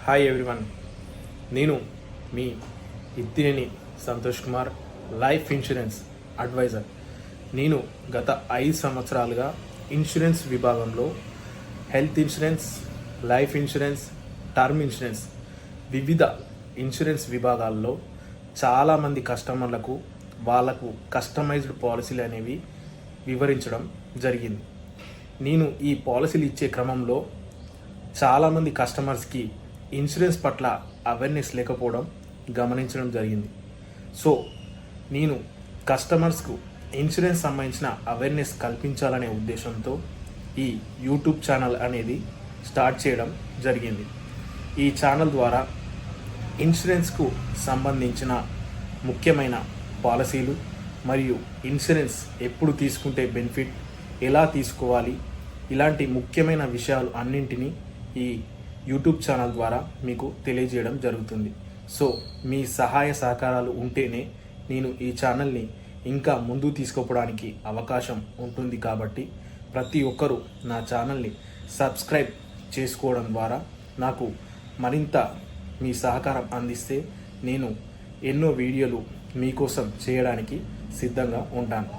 Hi everyone, నేను మీ Ittineni Santosh Kumar, life insurance advisor. నేను గత 5 సంవత్సరాలుగా ఇన్సూరెన్స్ విభాగంలో health insurance, life insurance, term insurance వివిధ ఇన్సూరెన్స్ విభాగాల్లో చాలామంది కస్టమర్లకు వాళ్ళకు కస్టమైజ్డ్ పాలసీలు అనేవి వివరించడం జరిగింది. నేను ఈ పాలసీలు ఇచ్చే క్రమంలో చాలామంది కస్టమర్స్కి ఇన్సూరెన్స్ పట్ల అవేర్నెస్ లేకపోవడం గమనించడం జరిగింది. సో నేను కస్టమర్స్కు ఇన్సూరెన్స్ సంబంధించిన అవేర్నెస్ కల్పించాలనే ఉద్దేశంతో ఈ యూట్యూబ్ ఛానల్ అనేది స్టార్ట్ చేయడం జరిగింది. ఈ ఛానల్ ద్వారా ఇన్సూరెన్స్కు సంబంధించిన ముఖ్యమైన పాలసీలు మరియు ఇన్సూరెన్స్ ఎప్పుడు తీసుకుంటే బెనిఫిట్, ఎలా తీసుకోవాలి, ఇలాంటి ముఖ్యమైన విషయాలు అన్నింటినీ ఈ యూట్యూబ్ ఛానల్ ద్వారా మీకు తెలియజేయడం జరుగుతుంది. సో మీ సహాయ సహకారాలు ఉంటేనే నేను ఈ ఛానల్ని ఇంకా ముందుకు తీసుకుపోవడానికి అవకాశం ఉంటుంది. కాబట్టి ప్రతి ఒక్కరూ నా ఛానల్ని సబ్స్క్రైబ్ చేసుకోవడం ద్వారా నాకు మరింత మీ సహకారం అందిస్తే నేను ఎన్నో వీడియోలు మీకోసం చేయడానికి సిద్ధంగా ఉంటాను.